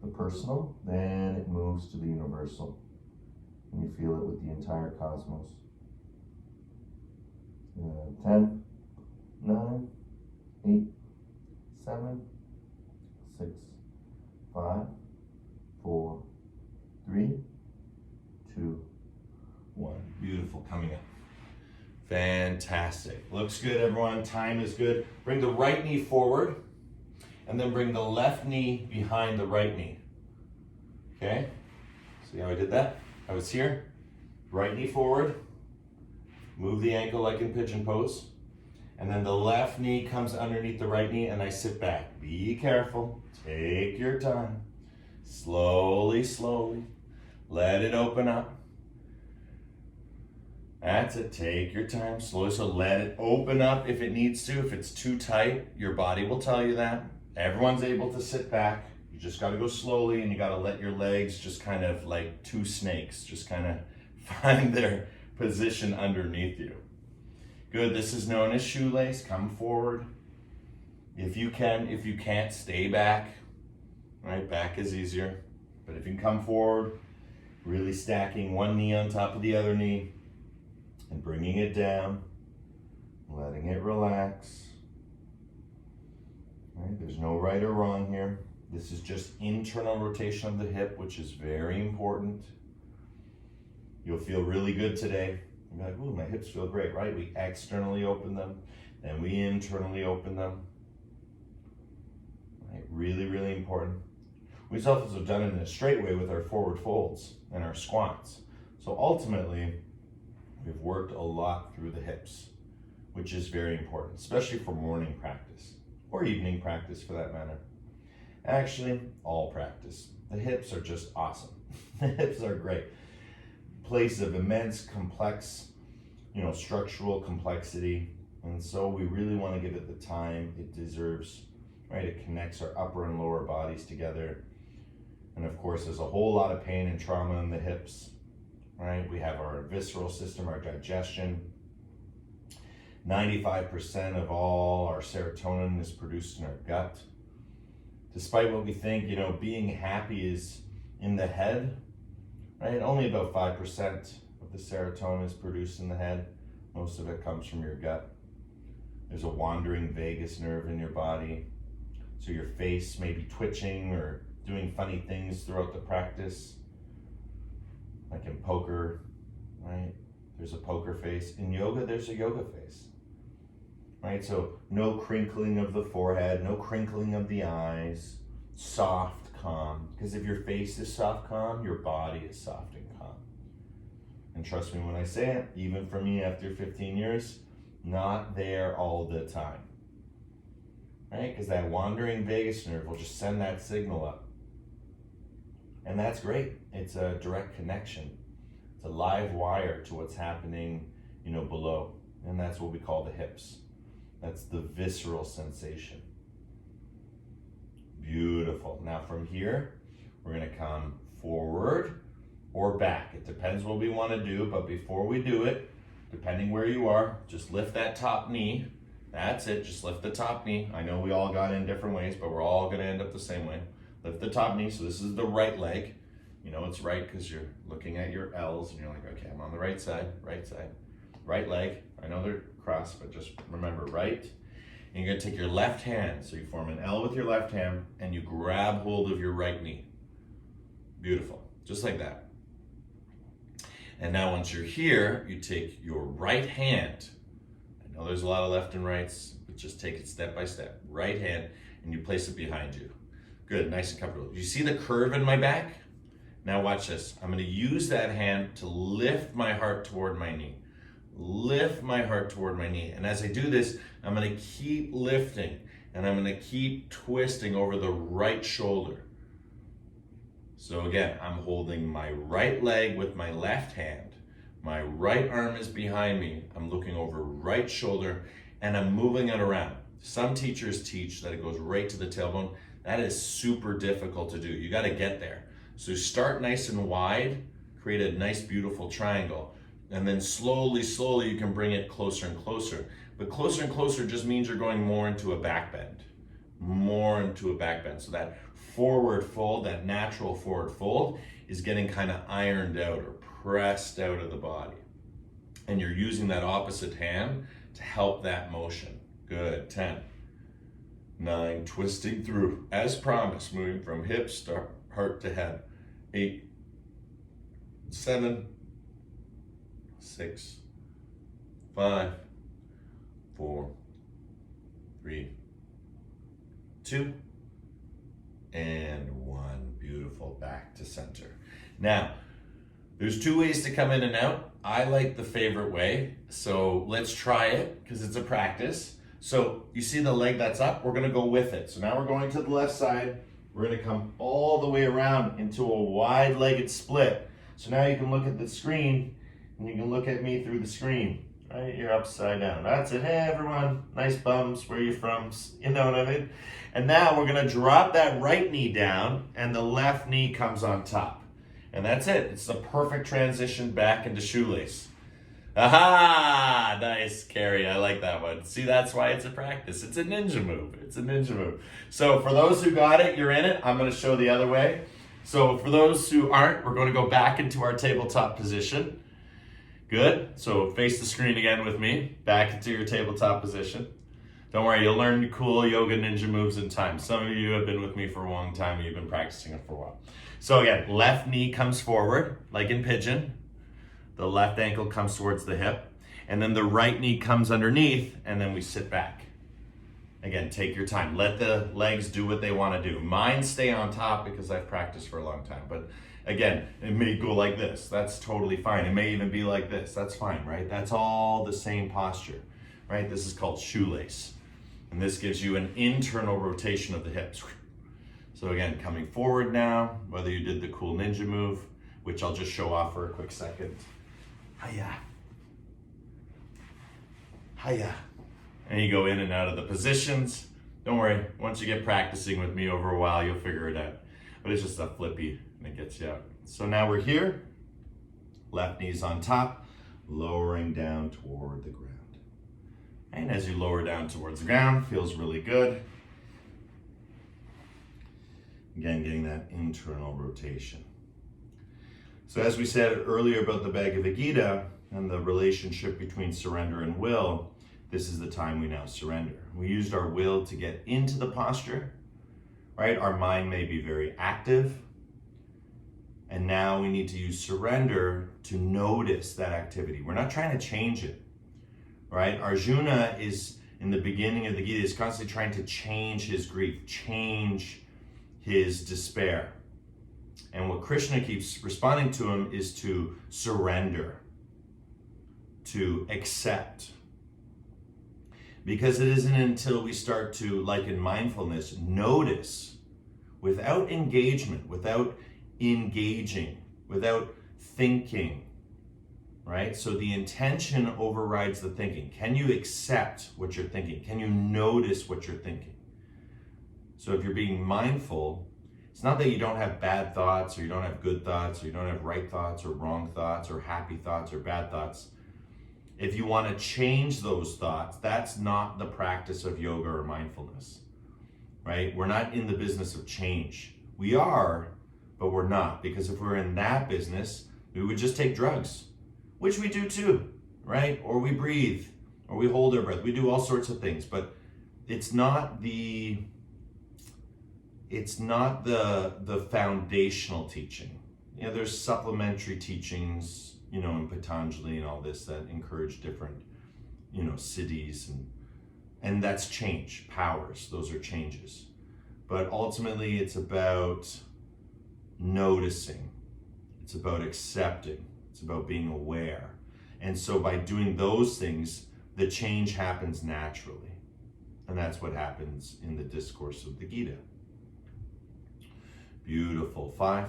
the personal, then it moves to the universal. And you feel it with the entire cosmos. 10, 9, 8, 7, 6, 5, 4, 3, 2, 1. Beautiful. Coming up. Fantastic. Looks good, everyone. Time is good. Bring the right knee forward, and then bring the left knee behind the right knee. Okay? See how I did that? I was here. Right knee forward. Move the ankle like in pigeon pose. And then the left knee comes underneath the right knee, and I sit back. Be careful. Take your time. Slowly, slowly. Let it open up. That's it. Take your time slowly. So let it open up if it needs to. If it's too tight, your body will tell you that. Everyone's able to sit back. You just got to go slowly, and you got to let your legs just kind of like two snakes, just kind of find their position underneath you. Good. This is known as shoelace. Come forward. If you can. If you can't, stay back. Right? Back is easier. But if you can come forward, really stacking one knee on top of the other knee and bringing it down, letting it relax. Right? There's no right or wrong here. This is just internal rotation of the hip, which is very important. You'll feel really good today. You'll be like, ooh, my hips feel great, right? We externally open them, then we internally open them. Right? Really, really important. We've also done it in a straight way with our forward folds and our squats. So ultimately, we've worked a lot through the hips, which is very important, especially for morning practice or evening practice for that matter. Actually, all practice. The hips are just awesome. The hips are great. Place of immense complex, structural complexity. And so we really want to give it the time it deserves, right? It connects our upper and lower bodies together. And of course, there's a whole lot of pain and trauma in the hips, right? We have our visceral system, our digestion. 95% of all our serotonin is produced in our gut. Despite what we think, being happy is in the head, right? Only about 5% of the serotonin is produced in the head. Most of it comes from your gut. There's a wandering vagus nerve in your body. So your face may be twitching or doing funny things throughout the practice. Like in poker, right? There's a poker face. In yoga, there's a yoga face. Right? So no crinkling of the forehead, no crinkling of the eyes, soft, calm. Because if your face is soft, calm, your body is soft and calm. And trust me when I say it, even for me after 15 years, not there all the time. Right? Because that wandering vagus nerve will just send that signal up. And that's great. It's a direct connection. It's a live wire to what's happening, below. And that's what we call the hips. That's the visceral sensation. Beautiful. Now from here, we're going to come forward or back. It depends what we want to do, but before we do it, depending where you are, just lift that top knee That's it, just lift the top knee. I know we all got in different ways, but we're all gonna end up the same way. Lift the top knee, so this is the right leg. You know it's right because you're looking at your L's and you're like, okay, I'm on the right side, right leg. I know they're crossed, but just remember right. And you're gonna take your left hand, so you form an L with your left hand and you grab hold of your right knee. Beautiful, just like that. And now once you're here, you take your right hand. I know there's a lot of left and rights, but just take it step by step. Right hand, and you place it behind you. Good, nice and comfortable. You see the curve in my back? Now watch this. I'm gonna use that hand to lift my heart toward my knee. Lift my heart toward my knee. And as I do this, I'm gonna keep lifting and I'm gonna keep twisting over the right shoulder. So again, I'm holding my right leg with my left hand. My right arm is behind me. I'm looking over right shoulder and I'm moving it around. Some teachers teach that it goes right to the tailbone. That is super difficult to do. You gotta get there. So start nice and wide, create a nice beautiful triangle, and then slowly you can bring it closer and closer. But closer and closer just means you're going more into a back bend. More into a back bend. So that forward fold, that natural forward fold is getting kind of ironed out or pressed out of the body. And you're using that opposite hand to help that motion. Good, 10, 9, twisting through. As promised, moving from hips to heart to head. 8, 7, 6, 5, 4, 3, 2, and 1. Beautiful, back to center. Now, there's 2 ways to come in and out. I like the favorite way, so let's try it because it's a practice. So you see the leg that's up, we're gonna go with it. So now we're going to the left side. We're gonna come all the way around into a wide-legged split. So now you can look at the screen and you can look at me through the screen, right? You're upside down. That's it. Hey everyone, nice bums, where are you from? You know what I mean? And now we're gonna drop that right knee down and the left knee comes on top. And that's it. It's the perfect transition back into shoelace. Aha! Nice, Carrie. I like that one. See, that's why it's a practice. It's a ninja move. It's a ninja move. So for those who got it, you're in it. I'm going to show the other way. So for those who aren't, we're going to go back into our tabletop position. Good. So face the screen again with me. Back into your tabletop position. Don't worry, you'll learn cool yoga ninja moves in time. Some of you have been with me for a long time and you've been practicing it for a while. So again, left knee comes forward, like in pigeon. The left ankle comes towards the hip, and then the right knee comes underneath, and then we sit back. Again, take your time. Let the legs do what they want to do. Mine stay on top because I've practiced for a long time. But again, it may go like this. That's totally fine. It may even be like this. That's fine, right? That's all the same posture, right? This is called shoelace. And this gives you an internal rotation of the hips. So again, coming forward now, whether you did the cool ninja move, which I'll just show off for a quick second. Hiya. Hiya. And you go in and out of the positions. Don't worry, once you get practicing with me over a while, you'll figure it out. But it's just a flippy and it gets you out. So now we're here. Left knee's on top, lowering down toward the ground. And as you lower down towards the ground, feels really good. Again, getting that internal rotation. So as we said earlier about the Bhagavad Gita and the relationship between surrender and will, this is the time we now surrender. We used our will to get into the posture, right? Our mind may be very active, and now we need to use surrender to notice that activity. We're not trying to change it, right? Arjuna is, in the beginning of the Gita, is constantly trying to change his grief, change his despair. And what Krishna keeps responding to him is to surrender, to accept. Because it isn't until we start to, like in mindfulness, notice without engagement, without engaging, without thinking, right? So the intention overrides the thinking. Can you accept what you're thinking? Can you notice what you're thinking? So if you're being mindful, it's not that you don't have bad thoughts or you don't have good thoughts or you don't have right thoughts or wrong thoughts or happy thoughts or bad thoughts. If you want to change those thoughts, that's not the practice of yoga or mindfulness, right? We're not in the business of change. We are, but we're not, because if we're in that business, we would just take drugs, which we do too, right? Or we breathe, or we hold our breath. We do all sorts of things, but it's not the foundational teaching. You know, there's supplementary teachings, you know, in Patanjali and all this that encourage different, you know, siddhis, and that's change, powers, those are changes. But ultimately it's about noticing, it's about accepting, it's about being aware. And so by doing those things, the change happens naturally. And that's what happens in the discourse of the Gita. Beautiful. 5,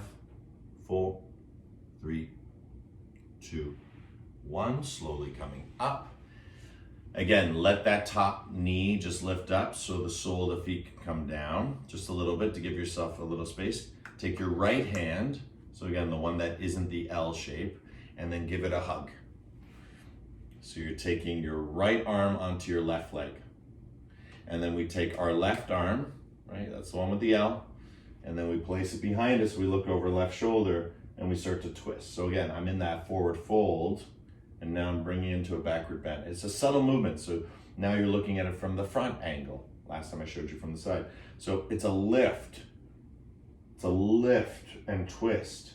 4, 3, 2, 1. Slowly coming up. Again, let that top knee just lift up so the sole of the feet can come down just a little bit to give yourself a little space. Take your right hand, so again, the one that isn't the L shape, and then give it a hug. So you're taking your right arm onto your left leg. And then we take our left arm, right? That's the one with the L. And then we place it behind us. We look over left shoulder and we start to twist. So again, I'm in that forward fold and now I'm bringing it into a backward bend. It's a subtle movement. So now you're looking at it from the front angle. Last time I showed you from the side. So it's a lift. It's a lift and twist.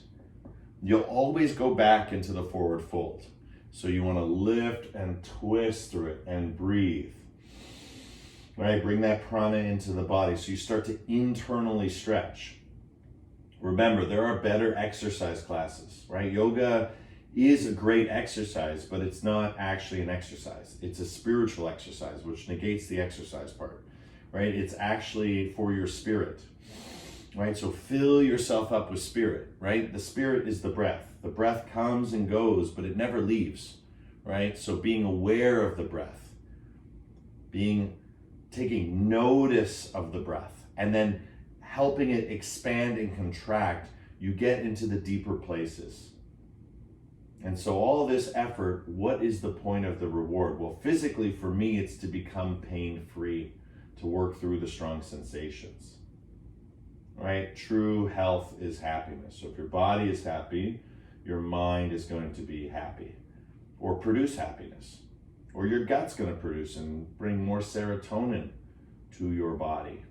You'll always go back into the forward fold. So you want to lift and twist through it and breathe. Right, bring that prana into the body so you start to internally stretch. Remember, there are better exercise classes, right? Yoga is a great exercise, but it's not actually an exercise. It's a spiritual exercise, which negates the exercise part, right? It's actually for your spirit, right? So fill yourself up with spirit, right? The spirit is the breath. The breath comes and goes, but it never leaves, right? So being aware of the breath, taking notice of the breath, and then helping it expand and contract, you get into the deeper places. And so all this effort, what is the point of the reward? Well, physically for me, it's to become pain-free, to work through the strong sensations, right? True health is happiness. So if your body is happy, your mind is going to be happy or produce happiness. Or your gut's going to produce and bring more serotonin to your body,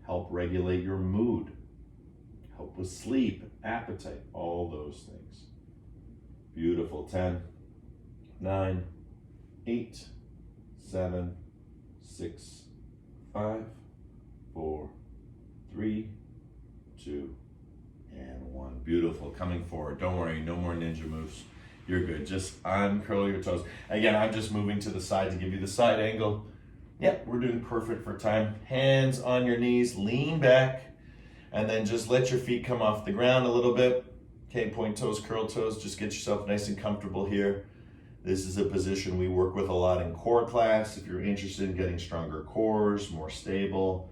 help regulate your mood, help with sleep, appetite, all those things. Beautiful. 10, 9, 8, 7, 6, 5, 4, 3, 2, and 1. Beautiful. Coming forward. Don't worry, no more ninja moves. You're good. Just uncurl your toes. Again, I'm just moving to the side to give you the side angle. Yep, we're doing perfect for time. Hands on your knees, lean back, and then just let your feet come off the ground a little bit. Okay, point toes, curl toes. Just get yourself nice and comfortable here. This is a position we work with a lot in core class. If you're interested in getting stronger cores, more stable,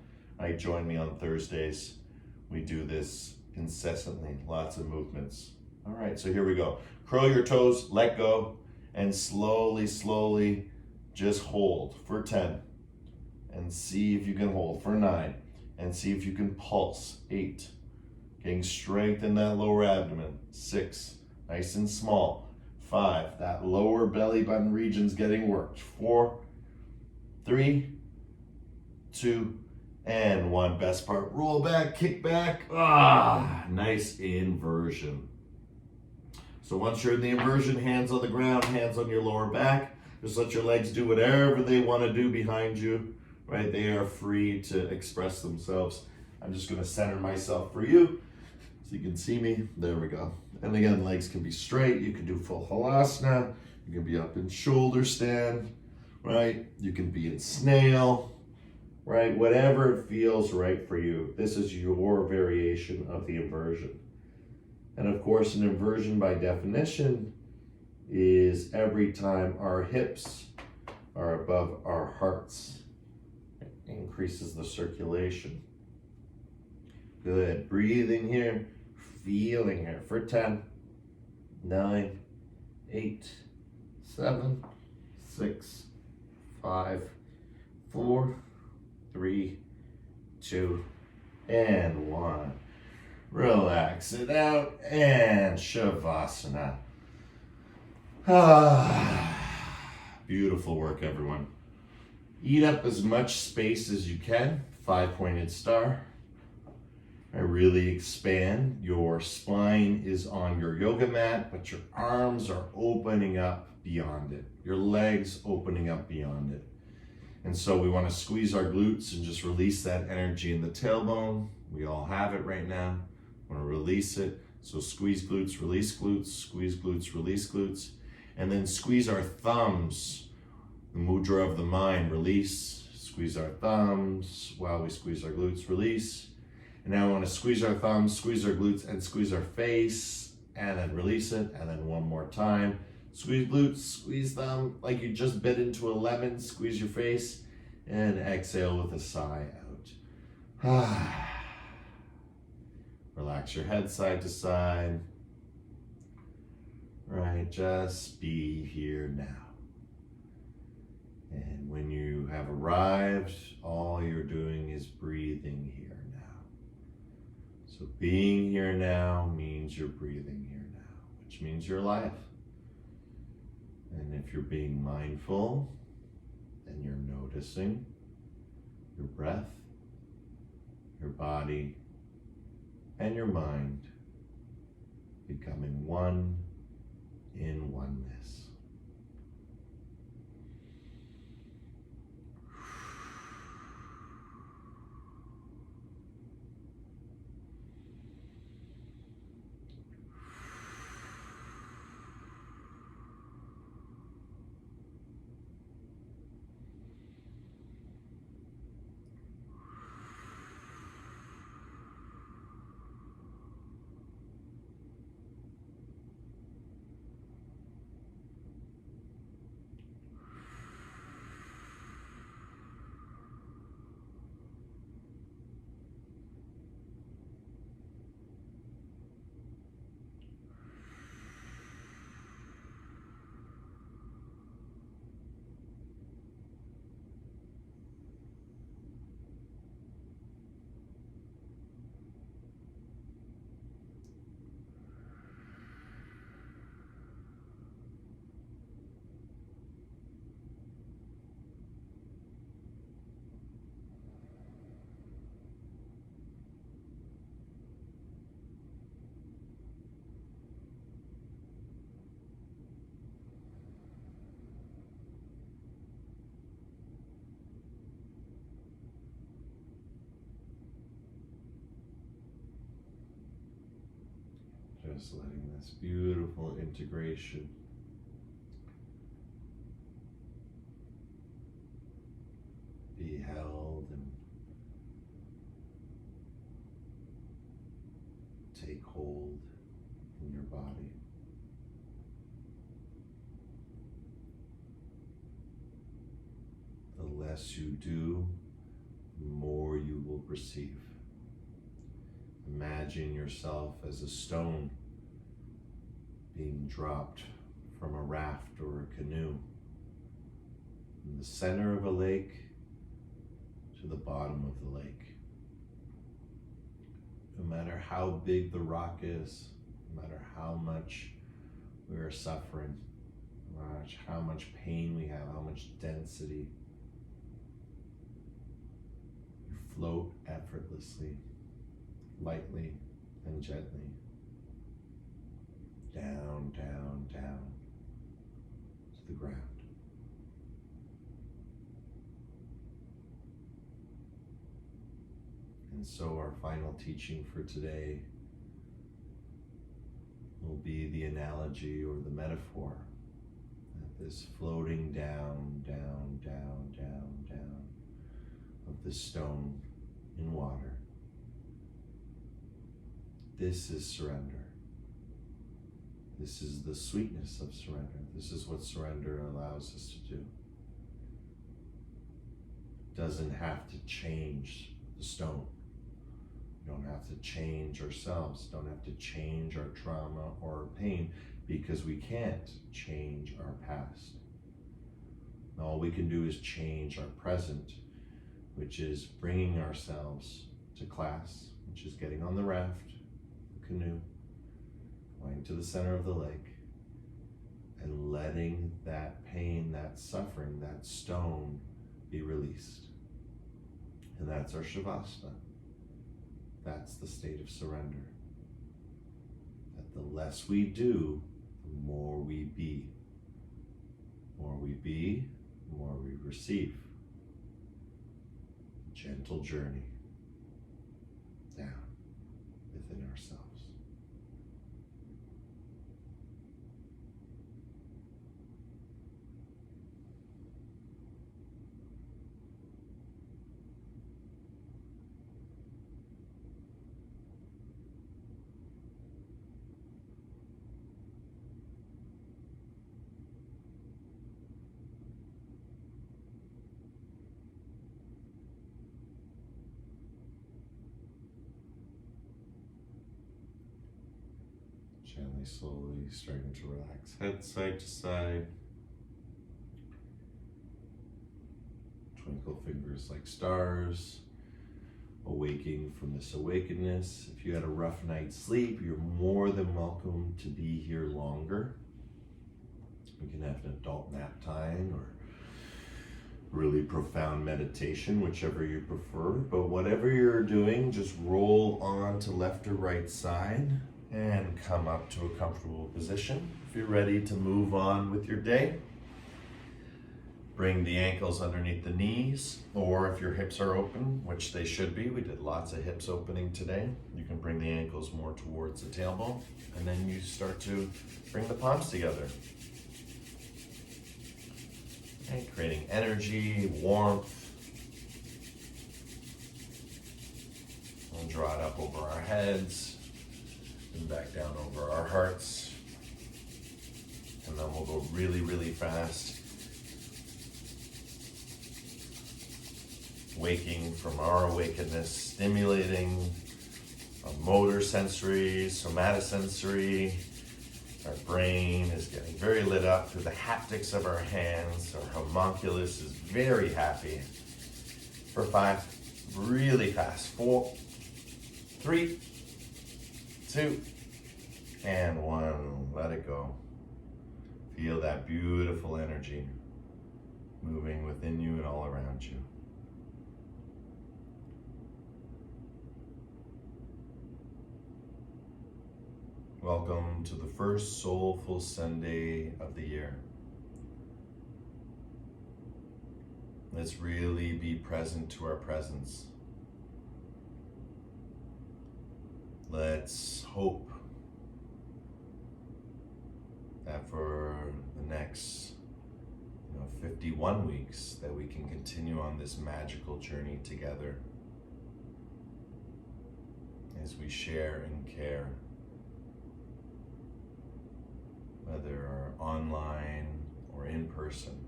join me on Thursdays. We do this incessantly, lots of movements. All right, so here we go. Curl your toes, let go, and slowly, slowly just hold for 10. And see if you can hold for 9. And see if you can pulse. 8. Getting strength in that lower abdomen. 6. Nice and small. 5. That lower belly button region's getting worked. 4, 3, 2, and 1. Best part. Roll back, kick back. Nice inversion. So once you're in the inversion, hands on the ground, hands on your lower back. Just let your legs do whatever they want to do behind you, right? They are free to express themselves. I'm just going to center myself for you so you can see me. There we go. And again, legs can be straight. You can do full halasana. You can be up in shoulder stand, right? You can be in snail, right? Whatever it feels right for you. This is your variation of the inversion. And of course, an inversion by definition is every time our hips are above our hearts. It increases the circulation. Good. Breathing here, feeling here for 10, 9, 8, 7, 6, 5, 4, 3, 2, and 1. Relax it out and Shavasana. Beautiful work, everyone. Eat up as much space as you can. 5-pointed star. Really expand. Your spine is on your yoga mat, but your arms are opening up beyond it. Your legs opening up beyond it. And so we want to squeeze our glutes and just release that energy in the tailbone. We all have it right now. We want to release it. So squeeze glutes, release glutes, squeeze glutes, release glutes. And then squeeze our thumbs, the mudra of the mind, release. Squeeze our thumbs while we squeeze our glutes, release. And now we want to squeeze our thumbs, squeeze our glutes, and squeeze our face, and then release it. And then one more time. Squeeze glutes, squeeze them like you just bit into a lemon. Squeeze your face, and exhale with a sigh out. Relax your head side to side. Right, just be here now. And when you have arrived, all you're doing is breathing here now. So being here now means you're breathing here now, which means you're alive. And if you're being mindful, then you're noticing your breath, your body, and your mind becoming one in oneness. Just letting this beautiful integration be held and take hold in your body. The less you do, the more you will perceive. Imagine yourself as a stone being dropped from a raft or a canoe from the center of a lake to the bottom of the lake. No matter how big the rock is, no matter how much we are suffering, no matter how much pain we have, how much density, you float effortlessly, lightly and gently, down, down, down to the ground. And so our final teaching for today will be the analogy or the metaphor that this floating down, down, down, down, down of the stone in water. This is surrender. This is the sweetness of surrender. This is what surrender allows us to do. It doesn't have to change the stone. We don't have to change ourselves. Don't have to change our trauma or our pain because we can't change our past. All we can do is change our present, which is bringing ourselves to class, which is getting on the raft, the canoe, going to the center of the lake, and letting that pain, that suffering, that stone be released. And that's our Shavasana. That's the state of surrender. That the less we do, the more we be. The more we be, the more we receive. A gentle journey down within ourselves. Gently, slowly starting to relax. Head side to side. Twinkle fingers like stars. Awaking from this awakeness. If you had a rough night's sleep, you're more than welcome to be here longer. We can have an adult nap time or really profound meditation, whichever you prefer. But whatever you're doing, just roll on to left or right side and come up to a comfortable position. If you're ready to move on with your day, bring the ankles underneath the knees, or if your hips are open, which they should be, we did lots of hips opening today, you can bring the ankles more towards the tailbone, and then you start to bring the palms together. Okay, creating energy, warmth, and draw it up over our heads, and back down over our hearts. And then we'll go really, really fast. Waking from our awakeness, stimulating our motor sensory, somatosensory. Our brain is getting very lit up through the haptics of our hands. Our homunculus is very happy. For 5, really fast. 4, 3, 2, and 1. Let it go. Feel that beautiful energy moving within you and all around you. Welcome to the first Soulful Sunday of the year. Let's really be present to our presence. Let's hope that for the next 51 weeks that we can continue on this magical journey together as we share and care, whether online or in person.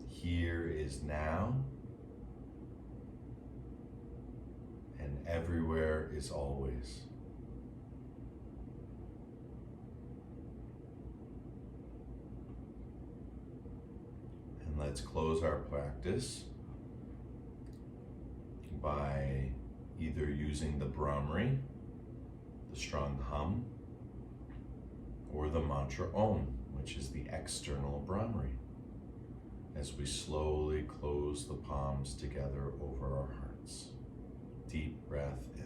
Here is now, and everywhere is always. And let's close our practice by either using the Brahmari, the strong hum, or the mantra Om, which is the external Brahmari, as we slowly close the palms together over our hearts. Deep breath in.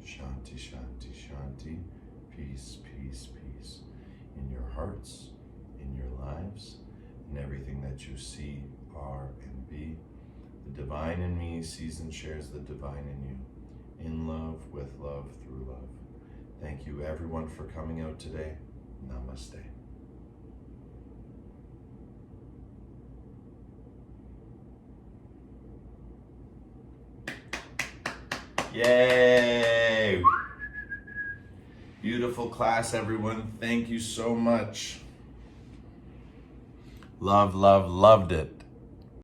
Shanti, shanti, shanti. Peace, peace, peace. In your hearts, in your lives, in everything that you see, are, and be. The divine in me sees and shares the divine in you. In love, with love, through love. Thank you everyone for coming out today. Namaste. Yay! Beautiful class, everyone. Thank you so much. Loved it.